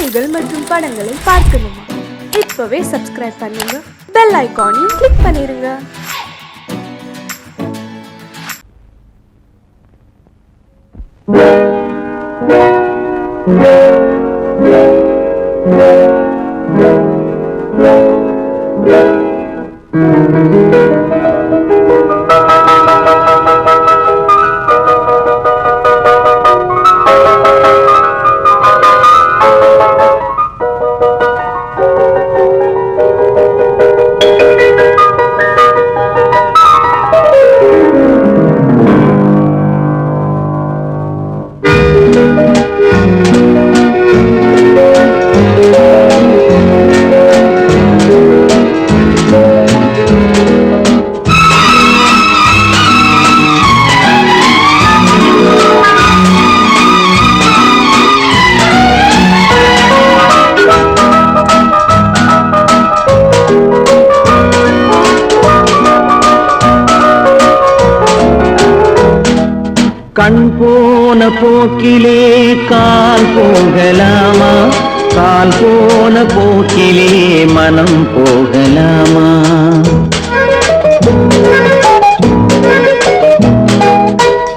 பாடல்கள் மற்றும் படங்களை பார்க்கணுமா? இப்பவே சப்ஸ்கிரைப் பண்ணுங்க, பெல் ஐகானையும் கிளிக் பண்ணிருங்க. கண் போன போக்கிலே கால் போகலாமா? கால் போன போக்கிலே மனம் போகலாமா?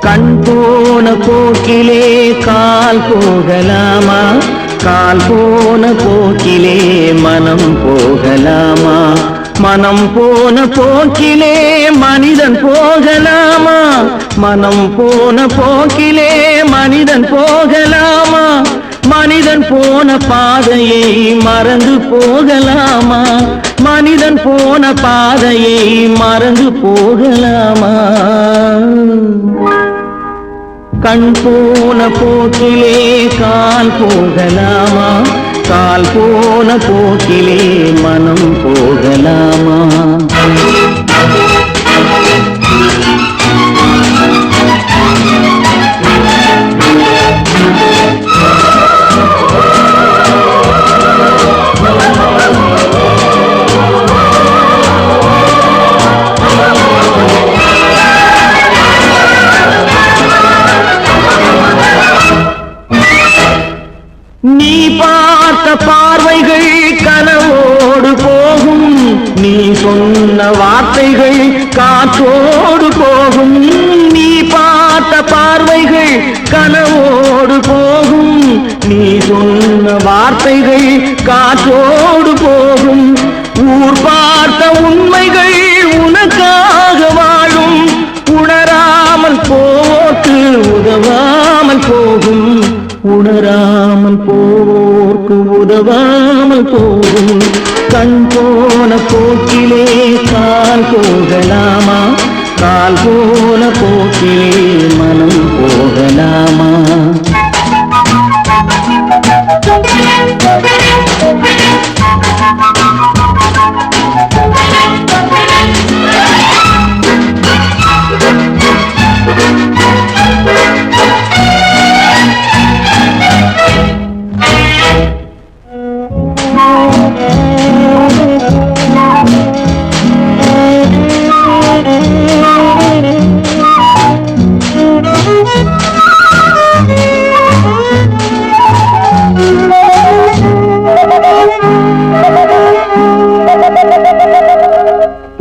கண் போன போக்கிலே கால் போகலாமா? கால் போன போக்கிலே மனம் போகலாமா? மனம் போன போக்கிலே மனிதன் போகலாமா? மனம் போன போக்கிலே மனிதன் போகலாமா? மனிதன் போன பாதையை மறந்து போகலாமா? மனிதன் போன பாதையை மறந்து போகலாமா? கண் போன போக்கிலே கால் போகலாமா? கால் போன போக்கிலே மனம் போகலாமா? நீ பார்த்த பார்வைகள் கனவோடு போகும், நீ சொன்ன வார்த்தைகள் காற்றோடு போகும். நீ பார்த்த பார்வைகள் கனவோடு போகும், நீ சொன்ன வார்த்தைகள் காற்றோடு போகும். ஊர் பார்த்த உண்மைகள் உனக்காக வாழும், உணராமல் போக்கு உதவாமல் போகும். உணராமல் போர்க்கு உதவாமல் போகும். கண் போன போக்கிலே கால் போகலாமா? கால் போன போக்கிலே மனம் போகலாமா?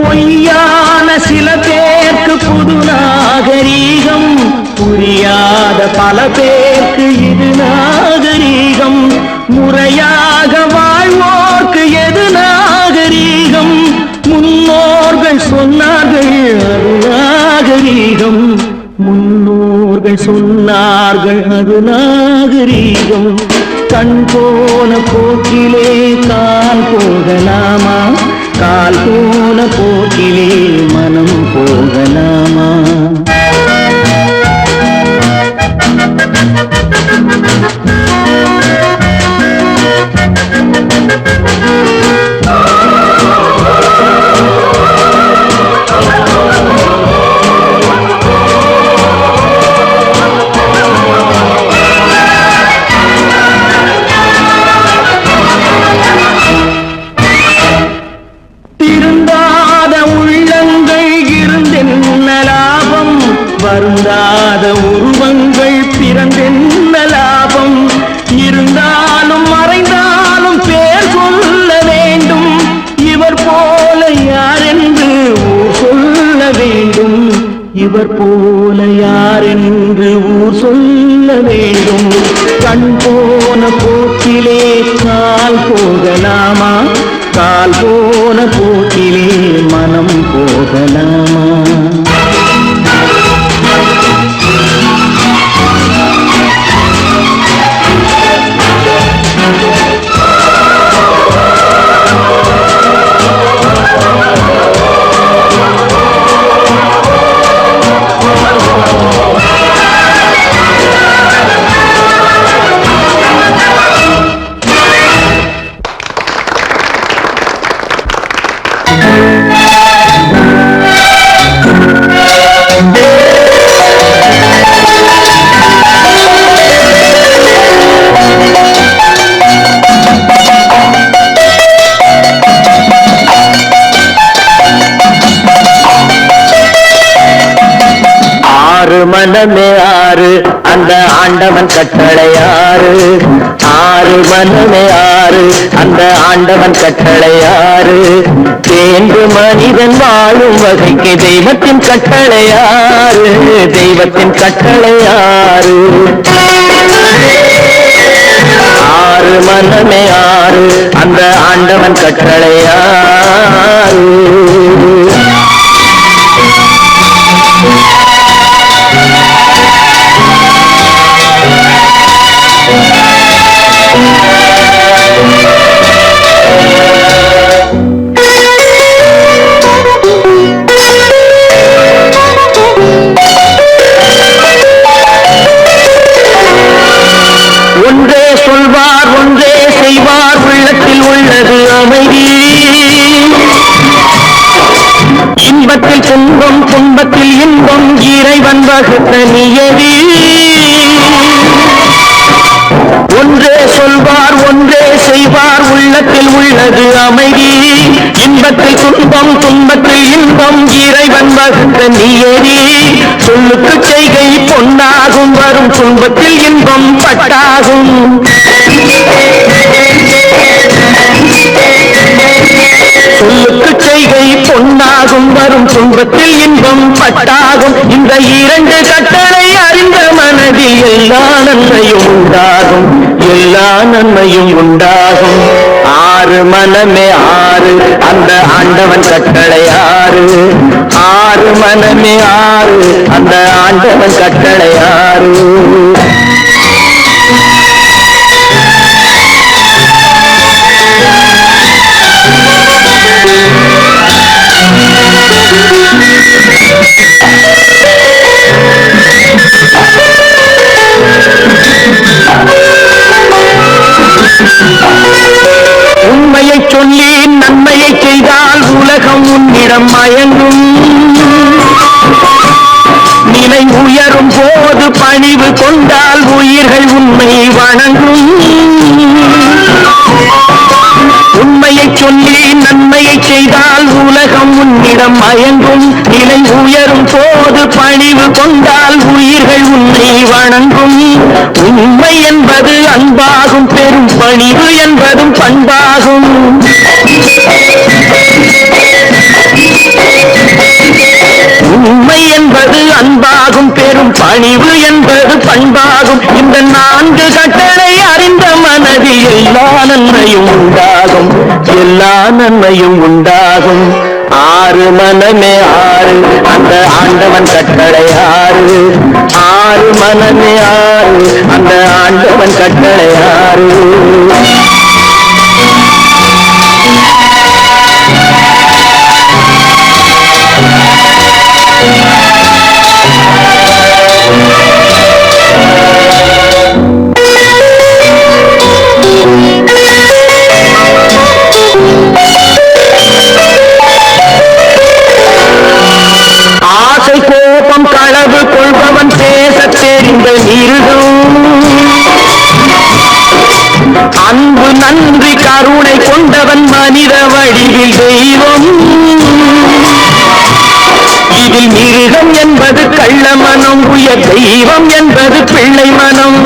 பொய்யான சில பேருக்கு புது நாகரீகம், புரியாத பல பேருக்கு இது நாகரீகம். முறையாக வாழ்வோர்க்கு எது நாகரீகம்? முன்னோர்கள் சொன்னார்கள் அது நாகரீகம். முன்னோர்கள் சொன்னார்கள் அது நாகரீகம். கண் போன போக்கிலே கால் போகலாமா? கால் போன போக்கிலே மனம் போகலாமா? வருந்தாத உருவங்கள் பிறந்தென்ன லாபம்? இருந்தாலும் மறைந்தாலும் வேண்டும். கண் போன போக்கிலே கால் போகலாமா? கால் போன போக்கிலே மனம் போகலாமா? மனமே ஆறு அந்த ஆண்டவன் கட்டளையாறு. ஆறு மனமே ஆறு அந்த ஆண்டவன் கட்டளையாறு. தேர்ந்து மனிதன் வாழும் வகைக்கு தெய்வத்தின் கட்டளையாறு. தெய்வத்தின் கட்டளையாறு. ஆறு மனமே ஆறு அந்த ஆண்டவன் கட்டளையாறு. ஒன்றே சொல்வார் ஒன்றே செய்வார் உள்ளத்தில் உள்ளது அமைதி. இன்பத்தில் துன்பம் துன்பத்தில் இன்பம் இறைவன் வகுத்த நியதி. ஒன்றே சொல்வார் ஒன்றே செய்வார் உள்ளத்தில் உள்ளது அமைதி. இன்பத்தில் துன்பம் துன்பத்தில் இன்பம் இறைவன் வகுத்த நியதி. சொல்லுக்கு செய்கை பொன்னாகும் வரும் துன்பத்தில் இன்பம் பட்டாகும். சொல்லுக்கு செய்கை பொன்னாகும் வரும் துன்பத்தில் இன்பம் பட்டாகும். இந்த இரண்டு கட்டளை அறிந்த மனதில் எல்லா நன்மையும் உண்டாகும். எல்லா நன்மையும் உண்டாகும். ஆறு மனமே ஆறு அந்த ஆண்டவன் கட்டளையாறு. ஆறு மனமே ஆறு அந்த ஆண்டவன் கட்டளையாறு. உண்மையை சொல்லி நன்மையை செய்தால் உலகம் உன்னிடம் மயங்கும். நிலை உயரும் போது பணிவு கொண்டால் உயிர்கள் உண்மை வணங்கும். உண்மையை சொல்லி நன்மையை செய்தால் உலகம் உன்னிடம் மயங்கும். நிலை உயரும் போது பணிவு கொண்டால் உயிர்கள் உன்னை வணங்கும். உண்மை என்பது அன்பாகும். பெரும் பணிவு என்பதும் பண்பாகும். உண்மை என்பது அன்பாகும். பெரும் பணிவு என்பது பண்பாகும். இந்த நான்கு கட்டளை அறிந்த மனதில் எல்லா நன்மையும் உண்டாகும். எல்லா நன்மையும் உண்டாகும். ஆறு மனமே ஆறு அந்த ஆண்டவன் கட்டளையாறு. ஆறு மனமே ஆறு அந்த ஆண்டவன் கட்டளையாறு. ஆசை கோபம் களவு கொள்பவன் பேச தெரிந்த மிருகம். அன்பு நன்றி கருணை கொண்டவன் மனித வடிவில் தெய்வம். இதில் மிருகம் என்பது கள்ள மனம். உயர் தெய்வம் என்பது பிள்ளை மனம்.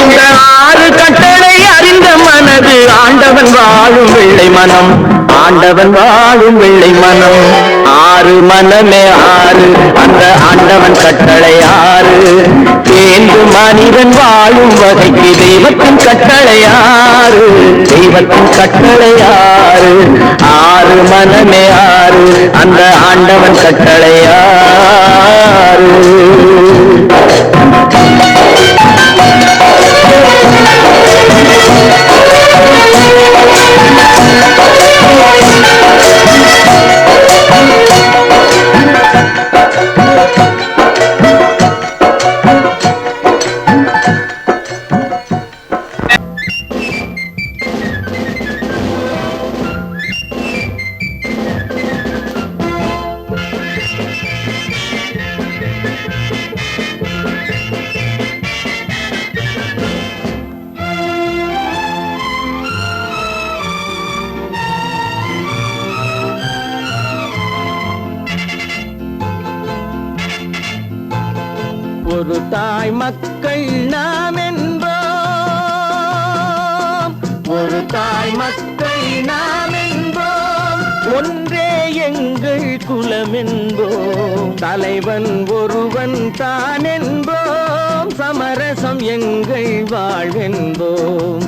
இந்த ஆறு கட்டளை அறிந்த மனது ஆண்டவன் வாழும் வெள்ளை மனம். ஆண்டவன் வாழும் வெள்ளை மனம். ஆறு மனமே ஆறு அந்த ஆண்டவன் கட்டளை ஆறு தேர்ந்து மனிதன் வாழும் வகைக்கு தெய்வத்தின் கட்டளை ஆறு தெய்வத்தின் கட்டளை ஆறு ஆறு மனமே ஆறு அந்த ஆண்டவன் கட்டளை ஆறு ஒரு தாய் மக்கள் நாம் என்போம் ஒரு தாய் மக்கள் நாம் என்போம் ஒன்றே எங்கள் குலம் என்போம் தலைவன் ஒருவன் தான் என்போம் சமரசம் எங்கள் வாழ்வென்போம்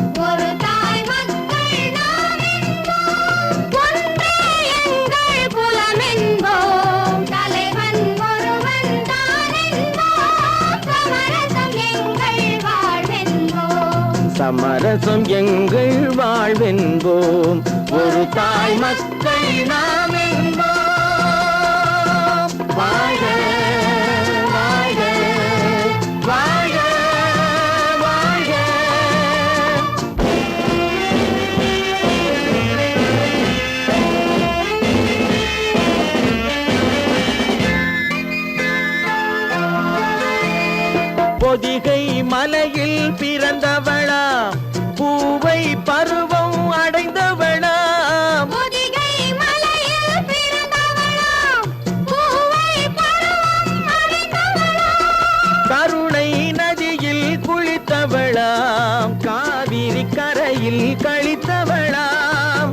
சமரசம் எங்கள் வாழ்வென்போம் ஒரு தாய் மக்கள் நாம் என்போம் வாழ்க வாழ்க வாழ்க வாழ்க பொதிகை மலையில் பிறந்தவளா பூவை பருவம் அடைந்தவளா பொதிகை மலையில் பிறந்தவளா பூவை பருவம் அடைந்தவளா கருணை நதியில் குளித்தவளா காவிரி கரையில் கழித்தவளா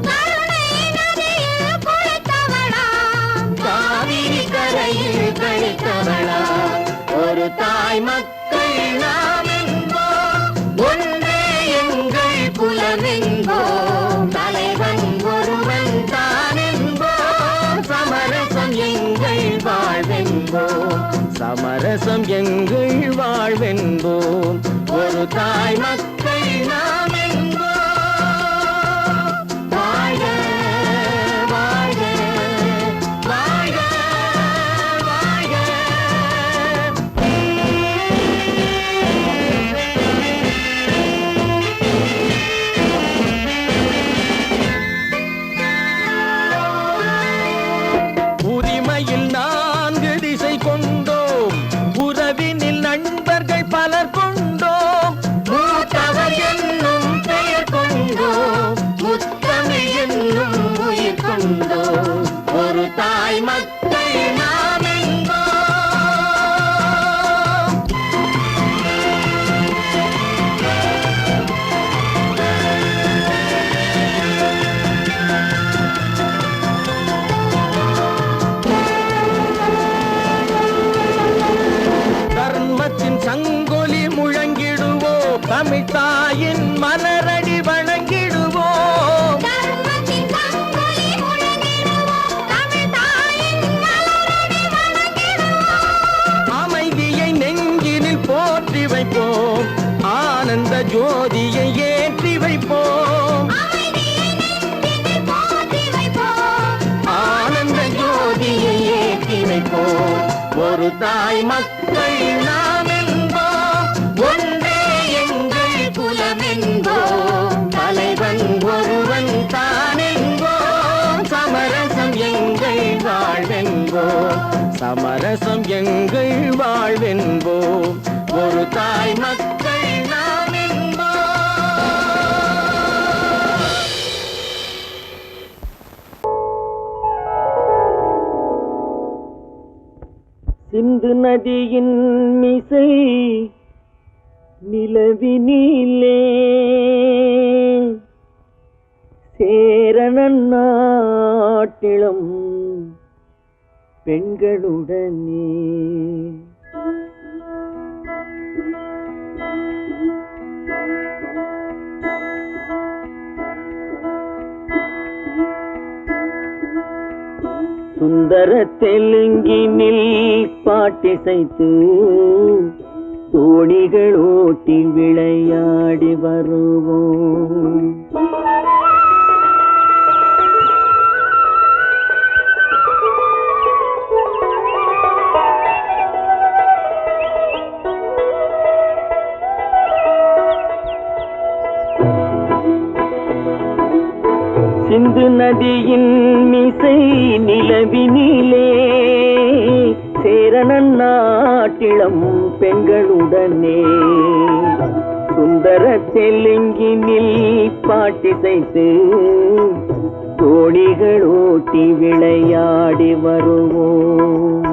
கருணை நதியில் குளித்தவளா காவிரி கரையில் கழித்தவளா ஒரு தாய் மக்கள் நாம் என்போம் ஒன்றே எங்கள் குலம் என்போம் தலைவன் ஒருவன் தான் என்போம் சமரசம் எங்கள் வாழ்வென்போம் சமரசம் எங்கள் வாழ்வென்போம் ஒரு தாய் மக்கள் நாம் என்போம் வாழ்க வாழ்க வாழ்க வாழ்க உரிமையில் 4 திசை கொண்டோம் உறவினில் நண்பர்கள் பலர் கொண்டோம் மூத்தவர் என்னும் பெயர் கொண்டோம் முத்தமிழ் என்னும் உயிர் கொண்டோம் ஒரு தாய் மக்கள் நாம் என்போம் தர்மத்தின் சங்கொலி முழங்கிடுவோம் தமிழ் தாயின் மலரடி வணங்கிடுவோம் அமைதியை நெஞ்சினில் போற்றி வைப்போம் ஆனந்த ஜோதியை ஏற்றி வைப்போம் ஆனந்த ஜோதியை ஏற்றி வைப்போம் ஒரு தாய் மக்கள் நாம் என்போம் ஒன்றே எங்கள் குலம் என்போம் தலைவன் ஒருவன் தான் என்போம் சமரசம் எங்கள் வாழ்வென்போம் சமரசம் எங்கள் வாழ்வென்போம் ஒரு தாய் மக்கள் நாம் என்போம் சிந்து நதியின் மிசை நிலவினிலே சேரணன் நாட்டிலம் பெண்களுடனே. சுந்தர தெலுங்கினில் பாட்டிசைத்து தோணிகள் ஓட்டி விளையாடி வருவோம். சிந்து நதியின் மிசை நிலவினிலே சேரணன் நாட்டிளம் பெண்களுடனே. சுந்தர தெலுங்கினில் பாட்டிசைத்து தோணிகள் ஓட்டி விளையாடி வருவோம்.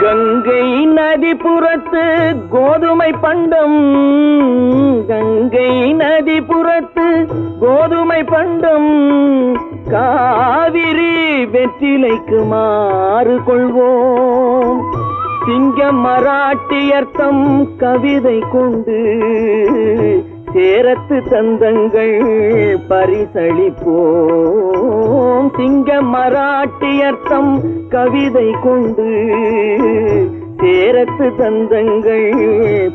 கங்கை நதிபுறத்து கோதுமை பண்டம், கங்கை நதிபுறத்து கோதுமை பண்டம், காவிரி வெற்றிலைக்கு மாறு கொள்வோம். சிங்க மராட்டியர்த்தம் கவிதை கொண்டு சேரத்து தந்தங்கள் பரிசளிப்போம். சிங்க மராட்டியர்த்தம் கவிதை கொண்டு சேரத்து தந்தங்கள்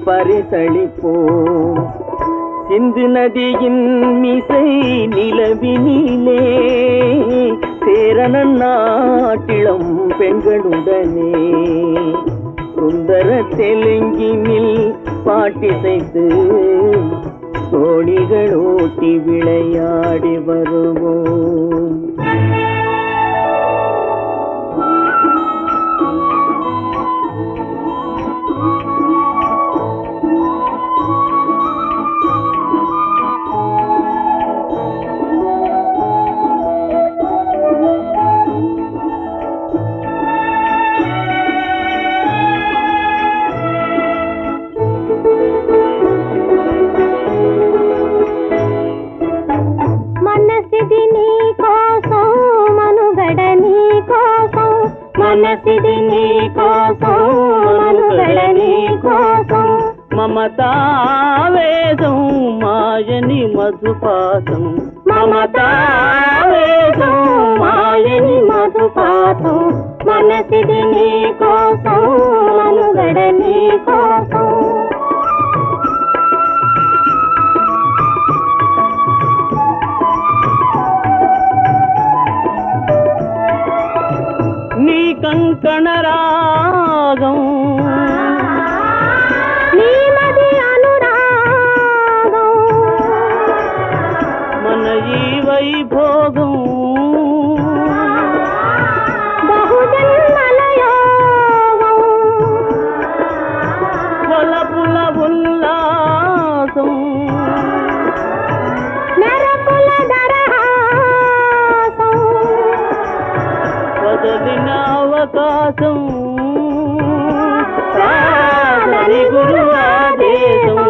பரிசளிப்போம். சிந்து நதியின் மிசை நிலவினிலே சேரணன் நாட்டிளம் பெண்களுடனே. சுந்தர தெலுங்கினில் பாட்டிசைத்து தோணிகள் ஓட்டி விளையாடி வருவோம். మనసిది నీ కోసం మనుగడ నీ కోసం మమతావేదం మాయని మధుపాతం మమతావేదం మాయని మధుపాతం మనసిది నీ కోసం మనుగడ నీ కోసం నీ కంకణ రాగం నీ మది అనురాగం మన ఈ వైభోగం బహుజన్మల యోగం వలపుల ఉల్లాసం మెరపుల దరహాసం వదలిన అవకాశం కాదని గురు ఆదేశం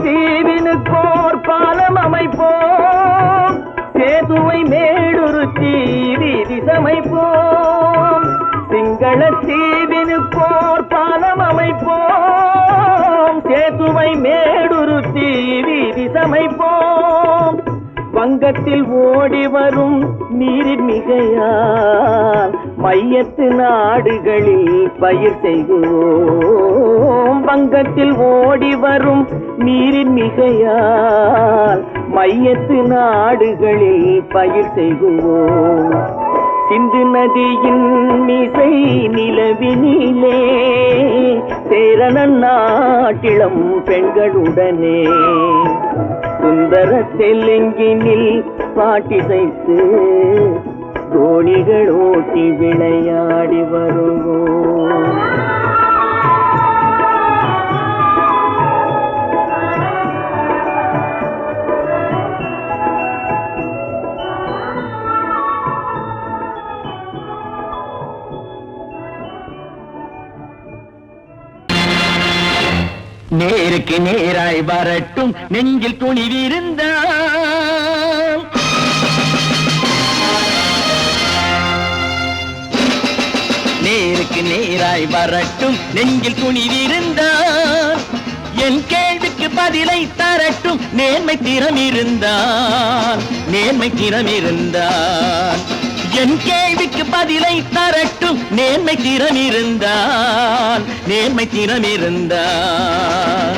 தீவினுக்கோர் பாலம் அமைப்போம் சேதுவை மேடுருத்தி வீதி சமைப்போம் சிங்கள தீவினுக்கோர் பாலம் அமைப்போம் சேதுவை மேடுருத்தி வீதி சமைப்போம் வங்கத்தில் ஓடி வரும் நீரின் மிகையால் மையத்து நாடுகளில் பயிர் செய்குவோம். வங்கத்தில் ஓடி வரும் நீரின் மிகையால் மையத்து நாடுகளில் பயிர் செய்குவோம். சிந்து நதியின் மிசை நிலவினிலே சேரண நாட்டிளம் பெண்களுடனே சுந்தர தெலுங்கினில் பாட்டிசைத்து தோணிகள் ஓட்டி விளையாடி வருவோம். நேருக்கு நேராய் வரட்டும் நெஞ்சில் துணிவிருந்தால், நேருக்கு நேராய் வரட்டும் நெஞ்சில் துணிவிருந்தால், என் கேள்விக்கு பதிலை தரட்டும் நேர்மை திறமிருந்தால், நேர்மை திறமிருந்தால். என் கேள்விக்கு பதிலை தரட்டும் நேர்மை திறமிருந்தால், நேர்மை திறமிருந்தால்.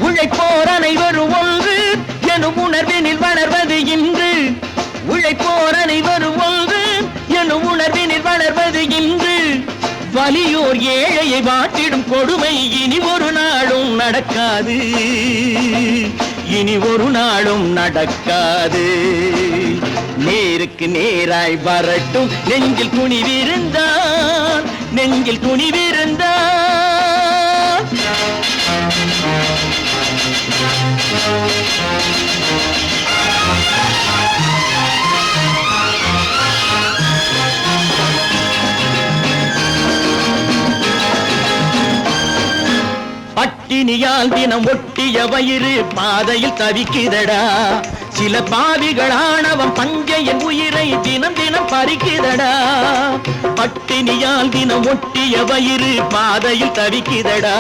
உழைப்போர் அனைவரும் ஒன்று எனும் உணர்வினில் வளர்வது இன்று, உழைப்போர் அனைவரும் ஒன்று எனும் உணர்வினில் வளர்வது இன்று. வலியோர் ஏழையை வாட்டிடும் கொடுமை இனி ஒரு நாளும் நடக்காது, இனி ஒரு நாளும் நடக்காது. நேருக்கு நேராய் வரட்டும் நெஞ்சில் துணிவிருந்தால், நெஞ்சில் துணிவிருந்தால். பட்டினியால் தினம் ஒட்டிய வயிறு பாதையில் தவிக்குதடா, சில பாவிகளானவன் பஞ்சையின் உயிரை தினம் தினம் பறிக்குதடா. பட்டினியால் தினம் ஒட்டிய வயிறு பாதையில் தவிக்குதடா,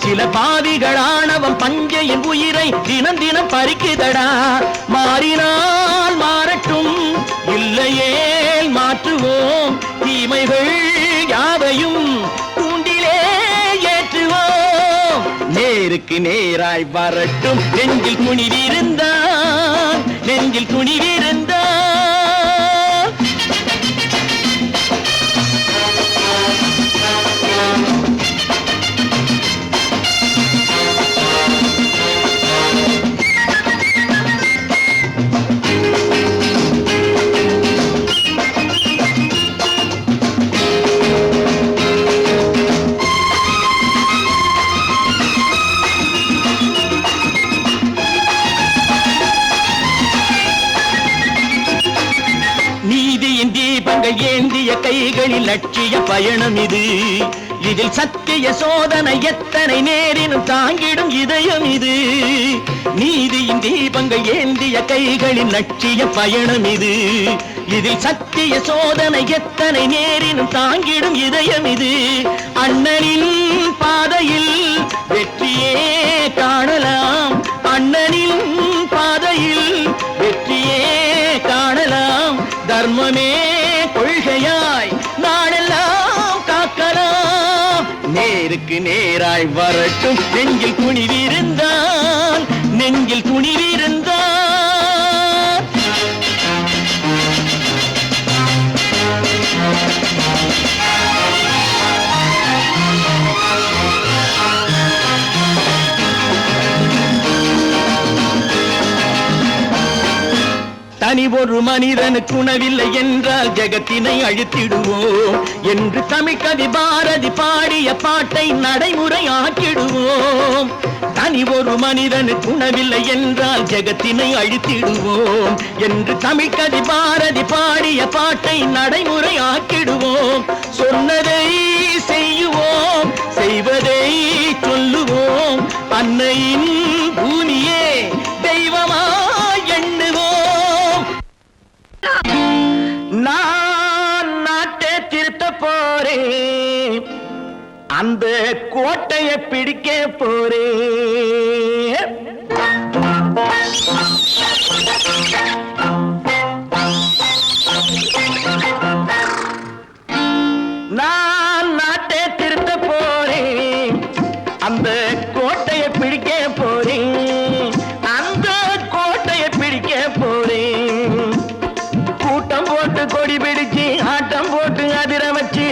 சில பாவிகளானவன் பஞ்சையின் உயிரை தினம் தினம் பறிக்குதடா. மாறினால் மாறட்டும் இல்லையே மாற்றுவோம், தீமைகள் யாவையும் தூண்டிலே ஏற்றுவோம். நேருக்கு நேராய் வரட்டும் நெஞ்சில் துணிவிருந்தால், நெஞ்சில் துணிவிருந்தால். ஏந்திய கைகளில் லட்சிய பயணம் இது, இதில் சத்திய சோதனை எத்தனை நேரினும் தாங்கிடும் இதயம் இது. நீதியின் தீபங்கள் ஏந்திய கைகளில் லட்சிய பயணம் இது, இதில் சத்திய சோதனை எத்தனை நேரினும் தாங்கிடும் இதயம் இது. அண்ணனின் பாதையில் வெற்றியே காணலாம், அண்ணனின் பாதையில் வெற்றியே காணலாம். தர்மமே கொள்கையாய் நாளெல்லாம் காக்கலாம். நேருக்கு நேராய் வரட்டும் நெஞ்சில் துணிவிருந்தால், நெஞ்சில் துணிவிருந்தால். தனி ஒரு மனிதனுக்கு உணவில்லை என்றால் ஜெகத்தினை அழித்திடுவோம் என்று தமிழ்கவி பாரதி பாடிய பாட்டை நடைமுறையாக்கிடுவோம். தனி ஒரு மனிதனுக்கு உணவில்லை என்றால் ஜெகத்தினை அழித்திடுவோம் என்று தமிழ்கவி பாரதி பாடிய பாட்டை நடைமுறையாக்கிடுவோம். சொன்னதை செய்யுவோம், செய்வதை சொல்லுவோம், அன்னையின் பூமியே தெய்வமாய் எண்ணுவோம். நான் நாட்டை திருத்த போறேன், அந்த கோட்டையை பிடிக்க போறேன். நான் நாட்டை திருத்த போறேன். அந்த கோட்டையை பிடிக்க போறேன். அந்த கோட்டையை பிடிக்க போறேன். கூட்டம் போட்டு கொடி பிடிச்சு ஆட்டம் போட்டு அதிர வச்சு,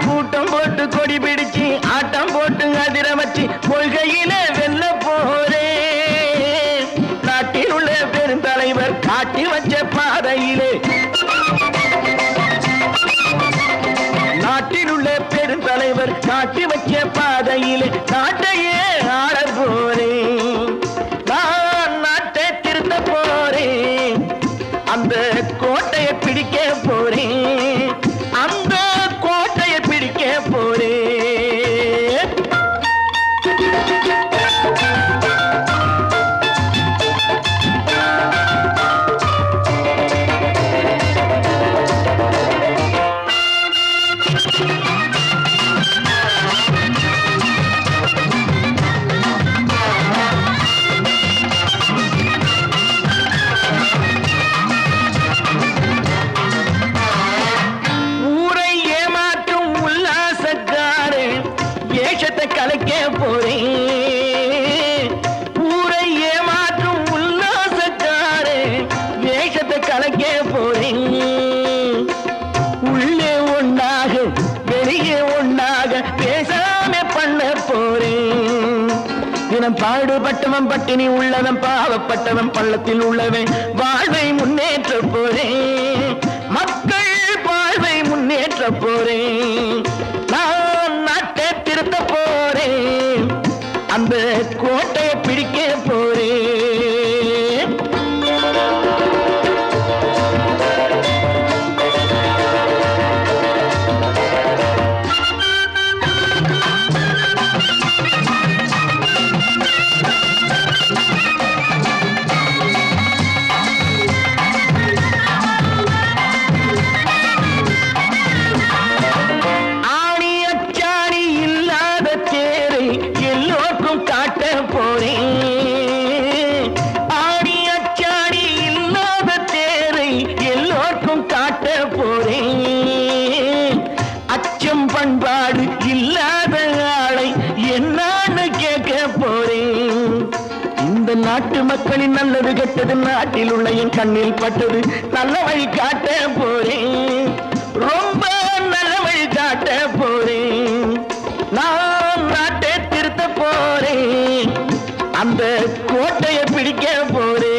கூட்டம் போட்டு கொடி பிடிச்சு ஆட்டம் போட்டு அதிர வச்சு கொள்கையில வெல்ல போறேன். நாட்டில் உள்ள பெருந்தலைவர் காட்டி வச்ச பாதையிலே, நாட்டில் உள்ள பெருந்தலைவர் காட்டி வச்ச பாதையிலே நாட்டையே ஆள போறேன். நான் நாட்டை திருத்த போறேன். அந்த கோட்டையை பிடிக்க போறேன். அந்த கோட்டையை பிடிக்க போறேன். கலைக்க போறேன். ஊரை ஏமாற்றும் உல்லாசக்காரே வேஷத்தை கலைக்க போறேன். உள்ளே ஒண்ணாக வெளியே ஒண்ணாக பேசாம பண்ண போறேன். தினம் பாடுபட்டவன் பட்டினி உள்ளவன் பாவப்பட்டவன் பள்ளத்தில் உள்ளவன் வாழ்வை முன்னேற்ற போறேன். மக்கள் வாழ்வை முன்னேற்ற போறேன். நான் நாட்டை திருத்த போறேன். அந்த கோட்டையை பிடிக்க போறேன். பண்பாடு இல்லாத ஆளை என்னான்னு கேட்க போறேன். இந்த நாட்டு மக்களின் நல்லது கெட்டது நாட்டில் உள்ள என் கண்ணில் பட்டது. நல்ல வழி காட்ட போறேன். ரொம்ப நல்ல வழி காட்ட போறேன். நான் நாட்டை திருத்த போறேன். அந்த கோட்டையை பிடிக்க போறேன்.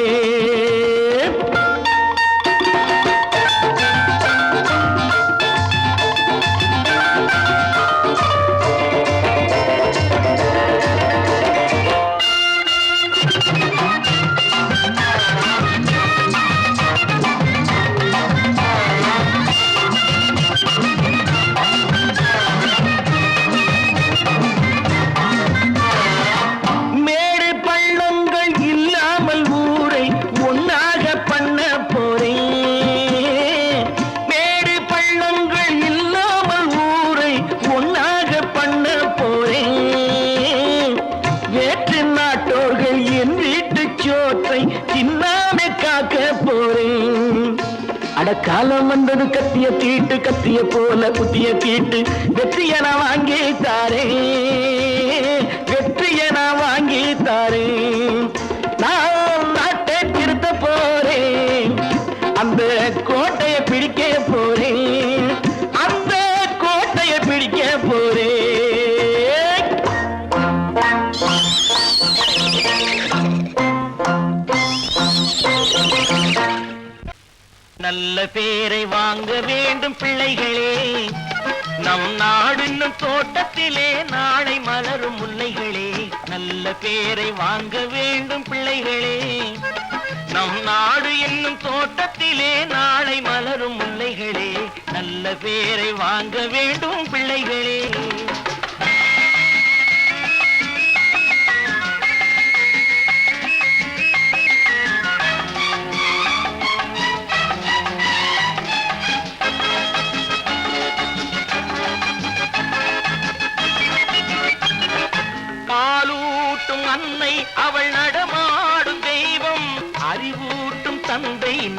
காலம் வந்தது கத்திய தீட்டு கத்திய போல புத்திய தீட்டு வெற்றிய நான் வாங்கி தாரே. வெற்றிய நான் வாங்கி தாரே. நான் நாட்டை திருத்த போறேன். அந்த கோட்டையை பிடிக்க போறேன். அந்த கோட்டையை பிடிக்க போறேன். நல்ல பேரை வாங்க வேண்டும் பிள்ளைகளே. நம் நாடு என்னும் தோட்டத்திலே நாளை மலரும் முல்லைகளே. நல்ல பேரை வாங்க வேண்டும் பிள்ளைகளே. நம் நாடு என்னும் தோட்டத்திலே நாளை மலரும் முல்லைகளே. நல்ல பேரை வாங்க வேண்டும் பிள்ளைகளே.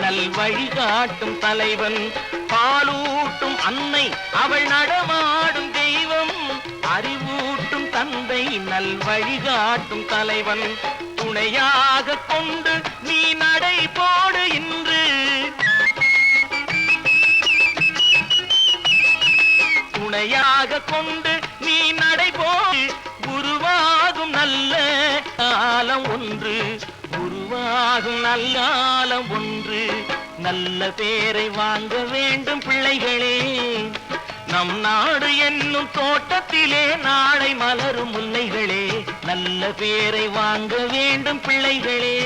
நல் வழிகாட்டும் தலைவன். பாலூட்டும் அன்னை அவள் நடமாடும் தெய்வம். அறிவூட்டும் தந்தை நல் வழிகாட்டும் தலைவன். துணையாக கொண்டு நீ நடை போடு இன்று. துணையாக கொண்டு நீ நடை போடு. உருவாகும் நல்ல காலம் ஒன்று. உருவாகும் நல்ல காலம் ஒன்று. நல்ல பேரை வாங்க வேண்டும் பிள்ளைகளே. நம் நாடு என்னும் தோட்டத்திலே நாளை மலரும் முல்லைகளே. நல்ல பேரை வாங்க வேண்டும் பிள்ளைகளே.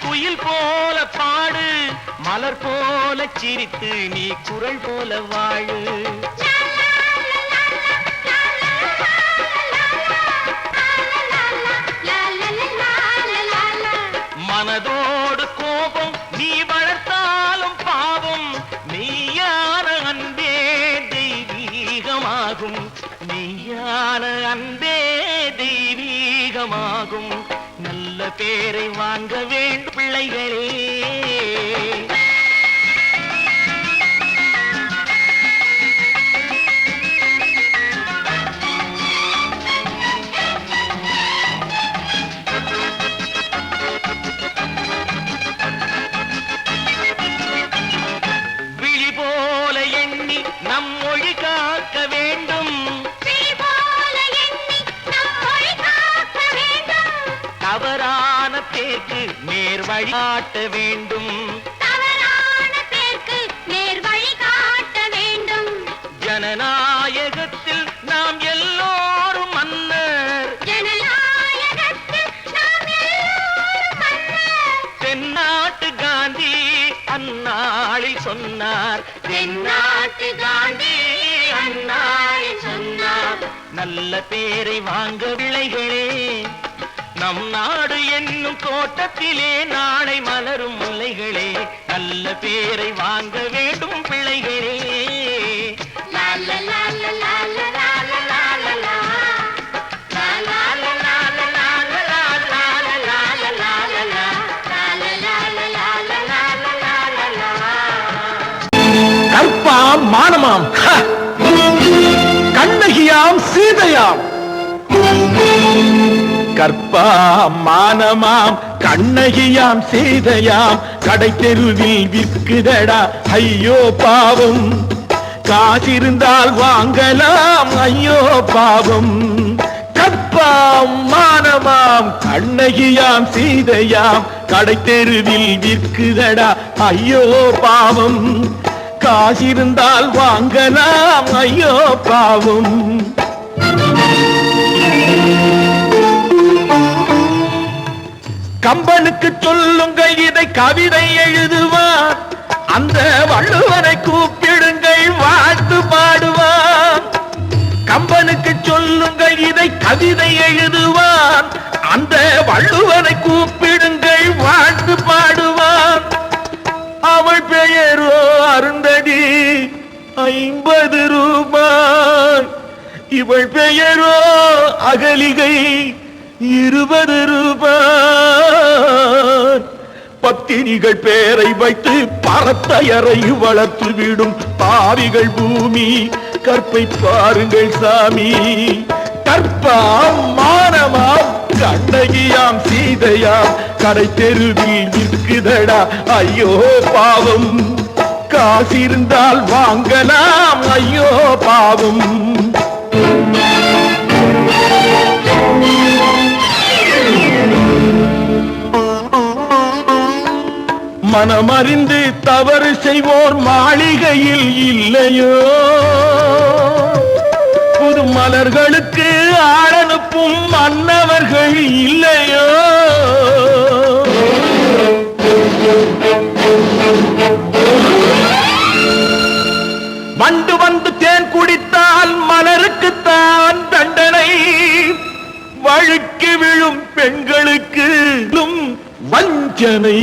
குயில் போல பாடு. மலர் போல சிரித்து நீ குரல் போல வாழு. மனதோடு கோபம் நீ வளர்த்தாலும் பாவம். மெய்யான அன்பே தெய்வீகமாகும். மெய்யான அன்பே தெய்வீகமாகும். நல்ல பேரை வாங்க வேண்டும் பிள்ளைகளே. விழி போல எண்ணி நம் மொழி காக்க வேண்டும். தவறான பேருக்கு நேர் வழி காட்ட வேண்டும். ஜனநாயகத்தில் நாம் எல்லோரும் மன்னர். தென்னாட்டு காந்தி அந்நாளில் சொன்னார். தென்னாட்டு காந்தி அந்நாளில் சொன்னார். நல்ல பேரை வாங்க பிள்ளைகளே. நம் நாடு என்னும் தோட்டத்திலே நாளை மலரும் முல்லைகளே. நல்ல பேரை வாங்க வேண்டும் பிள்ளைகளே. கற்பாம் மானமாம் கண்ணகியாம் சீதையாம். கற்பாம் மானமாம் கண்ணகியாம் சீதையாம். கடை தெருவில் விற்குதடா ஐயோ பாவம். காசிருந்தால் வாங்கலாம் ஐயோ பாவம். கற்பாம் மானமாம் கண்ணகியாம் சீதையாம். கடை தெருவில் விற்குதடா ஐயோ பாவம். காசிருந்தால் வாங்கலாம் ஐயோ பாவம். கம்பனுக்கு சொல்லுங்கள் இதை கவிதை எழுதுவார். அந்த வள்ளுவரை கூப்பிடுங்கள் வாழ்த்து பாடுவார். கம்பனுக்கு சொல்லுங்கள் இதை கவிதை எழுதுவார். அந்த வள்ளுவரை கூப்பிடுங்கள் வாழ்த்து பாடுவார். அவள் பெயரோ அருந்ததி 50 ரூபாய். இவள் பெயரோ அகலிகை 20 ரூபாய். பத்தினிகள் பேரை வைத்து பரத்தையரை வளர்த்து விடும் பாவிகள் பூமி. கற்பை பாருங்கள் சாமி. கற்பாம் மானமாம் கண்ணகியாம் சீதையாம். கடை தெருவில் விற்குதடா ஐயோ பாவம். காசிருந்தால் வாங்கலாம் ஐயோ பாவம். மனமறிந்து தவறு செய்வோர் மாளிகையில் இல்லையோ. புது மலர்களுக்கு ஆளனுப்பும் மன்னவர்கள் இல்லையோ. வண்டு வந்து தேன் குடித்தால் மலருக்குத்தான் பெண்களுக்கு வஞ்சனை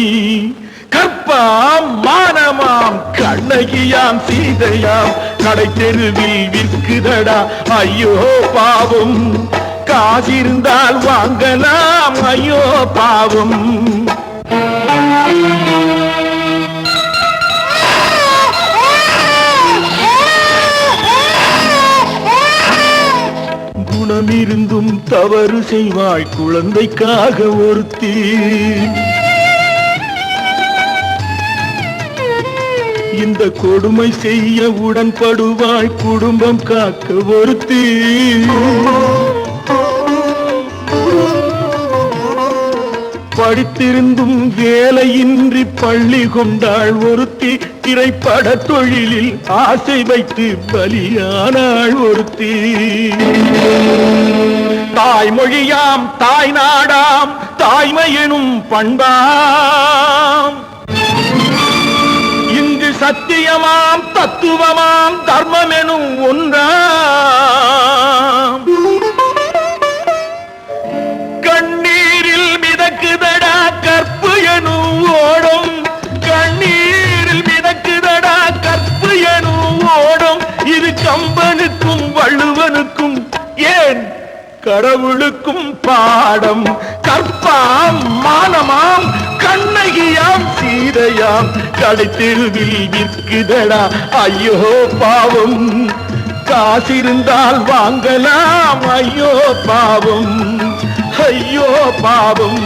கற்பாம் மானமாம் கண்ணகியாம் சீதையாம் கடை தெருவில் விற்குதடா ஐயோ பாவம் காசிருந்தால் வாங்கலாம் ஐயோ பாவம் குணமிருந்தும் தவறு செய்வாய் குழந்தைக்காக ஒருத்தி இந்த கொடுமை செய்ய உடன்படுவாய் குடும்பம் காக்க ஒருத்தி படித்திருந்தும் வேலையின்றி பள்ளி கொண்டாள் ஒருத்தி திரைப்பட தொழிலில் ஆசை வைத்து பலியானாள் ஒருத்தி தாய்மொழியாம் தாய் நாடாம் தாய்மையெனும் பண்பாம் இங்கு சத்தியமாம் தத்துவமாம் தர்மமெனும் ஒன்றாம் கண்ணீரில் மிதக்குதடா கற்பு எனும் ஓடும் கண்ணீரில் மிதக்குதடா கற்பு எனும் ஓடும் இது கம்பனுக்கும் வள்ளுவனுக்கும் ஏன் கடவுளுக்கும் பாடம் கற்பாம் மானமாம் கண்ணகியாம் சீதையாம் கடைத்தெருவில் விற்குதடா ஐயோ பாவம் காசிருந்தால் வாங்கலாம் ஐயோ பாவம் ஐயோ பாவம்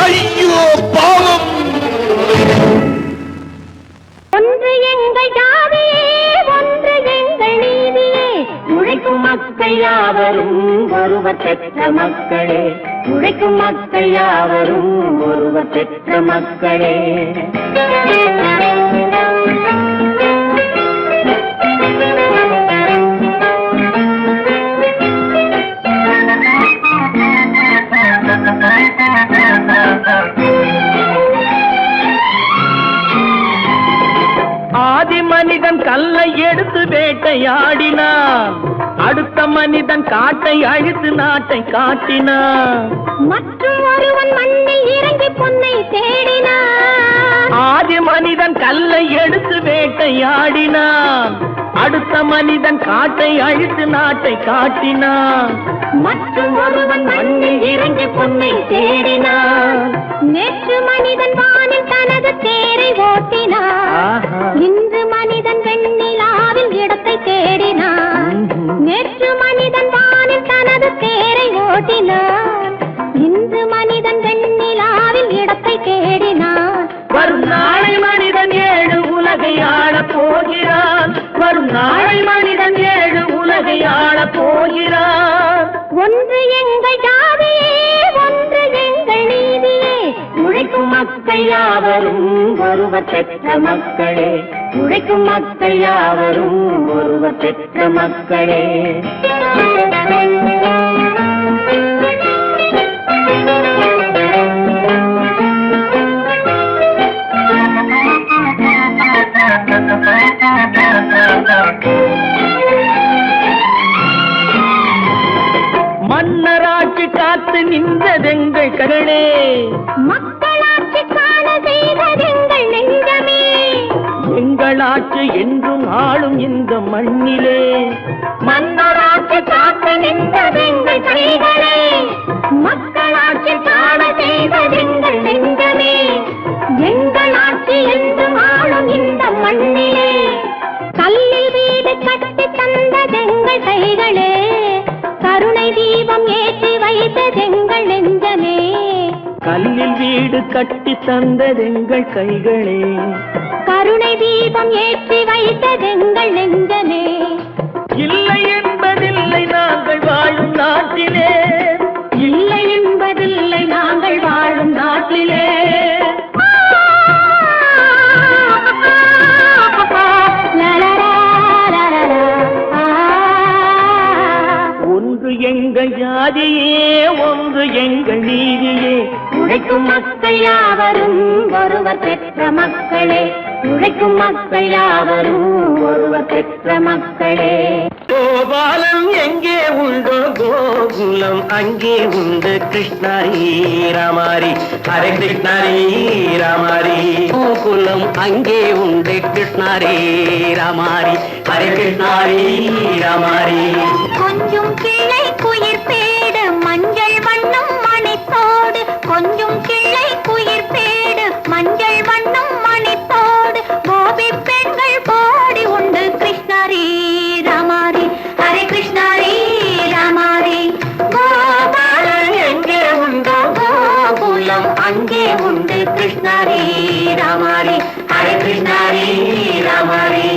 ஐயோ பாவம் ஒன்று எங்கள் ஜாதியே ஒன்று எங்கள் நீதியே உழைக்கும் மக்கள் யாவரும் ஒருவர் பெற்ற மக்களே உழைக்கும் மக்கள் யாவரும் ஒருவர் பெற்ற மக்களே ஆதி மனிதன் கல்லை எடுத்து வேட்டையாடினான் அடுத்த மனிதன் காட்டை அழித்து நாட்டை காட்டினான் மற்றும் ஒருவன் மண்ணில் இறங்கி பொன்னை தேடினான் ஆதி மனிதன் கல்லை எடுத்து வேட்டையாடினான் அடுத்த மனிதன் காட்டை அழித்து நாட்டை காட்டினான் மற்றும் ஒருவன் மண்ணில் இறங்கி பொன்னை தேடினான் நேற்று மனிதன் வானில் தனது தேரை ஓட்டினான் இன்று மனிதன் வெண்ணிலாவில் இடத்தை தேடினான் நேற்று மனிதன் வானில் தனது தேரை ஓட்டினான் இன்று மனிதன் வெண்ணிலாவில் இடத்தை தேடினான் வரும் நாளை மனிதன் ஏழு உலகை ஆளப் போகிறான் வரும் நாளை மனிதன் ஏழு உலகை ஆளப் போகிறான் ஒன்று எங்கள் ஜாதியே ஒன்று எங்கள் நீதியே உழைக்கும் மக்கள் யாவரும் ஒருவர் பெற்ற மக்களே உழைக்கும் மக்கள் யாவரும் ஒருவர் பெற்ற மக்களே மன்னராட்சி காத்து நின்றதெங்கள் கரணே மக்களாட்சி காண செய்ததெங்கள் நெஞ்சமே எங்களாட்சி என்றும் ஆளும் இந்த மண்ணிலே மன்னராட்சி காத்து நின்றதெங்கள் கைகளே மக்களாட்சி காண செய்ததெங்கள் நெஞ்சமே எங்களாட்சி என்றும் ஆளும் இந்த மண்ணிலே கல்லில் வீடு கட்டி தந்ததெங்கள் கைகளே கருணை தீபம் ஏற்றி வைத்ததெங்கள் நெஞ்சமே கல்லில் வீடு கட்டி தந்ததெங்கள் கைகளே கருணை தீபம் ஏற்றி வைத்ததெங்கள் நெஞ்சமே இல்லை என்பதில்லை நாங்கள் வாழும் நாட்டிலே இல்லை என்பதில்லை நாங்கள் வாழும் நாட்டிலே ஒன்று எங்கள் ஜாதியே ஒன்று எங்கள் நீதியே உழைக்கும் மக்கள் யாவரும் ஒருவர் பெற்ற மக்களே உழைக்கும் மக்கள் யாவரும் ஒருவர் பெற்ற மக்களே கோபாலன் எங்கே உண்டோ கோகுலம் அங்கே உண்டு கிருஷ்ணாரி ராமாரி ஹரே கிருஷ்ணாரி ராமாரி கோகுலம் அங்கே உண்டு கிருஷ்ணாரே ராமாரி ஹரே கிருஷ்ணாரே ராமாரி கொஞ்சம் கிளை குயிர் பேடு மஞ்சள் வண்ணம் மணித்தோடு கொஞ்சம் கிளை குயிர் பேடு மஞ்சள் வண்ணம் மணித்தோடு கோபி பெண்கள் போடி உண்டு கிருஷ்ணாரி ராமாரி ஹரே கிருஷ்ணாரி ராமாரி கோபாலன் எங்கே உண்டோ கோகுலம் அங்கே உண்டு கிருஷ்ணாரி ராமாரி ஹரே கிருஷ்ணாரி ராமாரி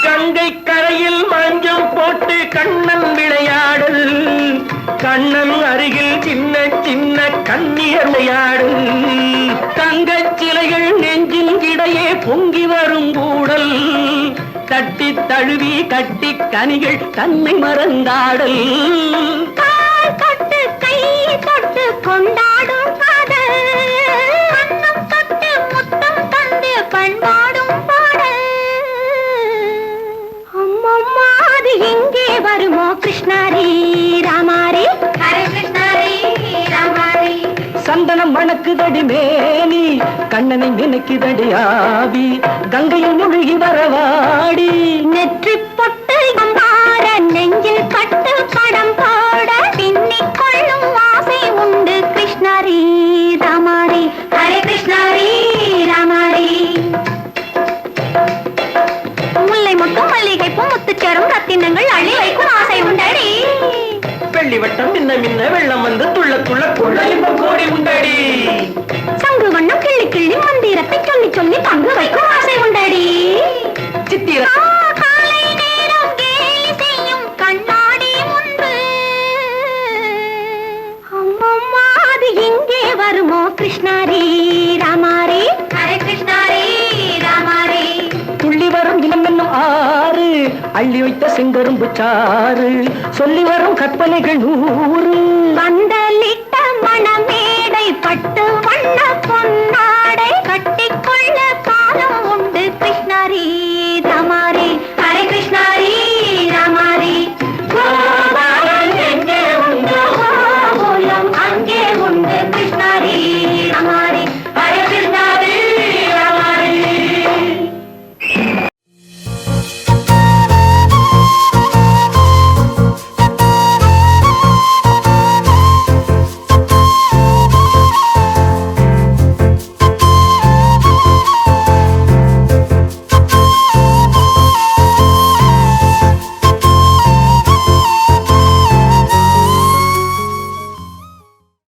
கங்கை கரையில் மஞ்சம் போட்டு கண்ணன் விளையாடல் கண்ணன் அருகில் சின்ன சின்ன கண்ணியர் விளையாடல் தங்கச் சிலைகள் நெஞ்சின் இடையே பொங்கி வரும் கூடல் தட்டி தழுவி கட்டி கனிகள் தன்னை மறந்தாடல் கால் தொட்டு கை தொட்டு கொண்டாடும் காதல் கண்ணம் தொட்டு முத்தம் தந்து பண்பாடும் பாடல் அம்மம்மா அது எங்கே வருமோ கிருஷ்ணாரி ராமாரி ஹரே கிருஷ்ணாரி ராமாரி சந்தனம் மணக்குதடி மேனி கண்ணனை நினைக்குதடி ஆவி கங்கையில் முழுகி வரவாடி நெற்றி பொட்டு மாற நெஞ்சில் பட்டு படம் போட பின்னிக் கொள்ளும் ஆசை உண்டு கிருஷ்ணாரி ராமாரி ஹரே கிருஷ்ணாரி ராமாரி முல்லை மொட்டும் மல்லிகை பூ முத்துச்சேரும் ரத்தினங்கள் அள்ளி வைக்கும் ஆசை உண்டடி வெள்ளி வட்டம் மின்ன மின்ன வெள்ளம் வந்து துள்ள துள்ள கொள்ளையும் கோடி உண்டடி சங்கு வண்ணம் கிள்ளி கிள்ளி மந்திரத்தை சொல்லி சொல்லி பங்கு வைக்கும் ஆசை உண்டடி சித்திர காலை நேரம் கேலி செய்யும் கண்ணாடி முன்பு அம்மம்மா அது எங்கே வருமோ கிருஷ்ணாரி ராமாரி ஹரே கிருஷ்ணாரி ராமாரி துள்ளி வரும் இனம் என்னும் ஆறு அள்ளி வைத்த செங்கரும்பு சாறு சொல்லி வரும் கற்பனைகள் 100 பந்தலிட்ட மணமேடை பட்டு வண்ண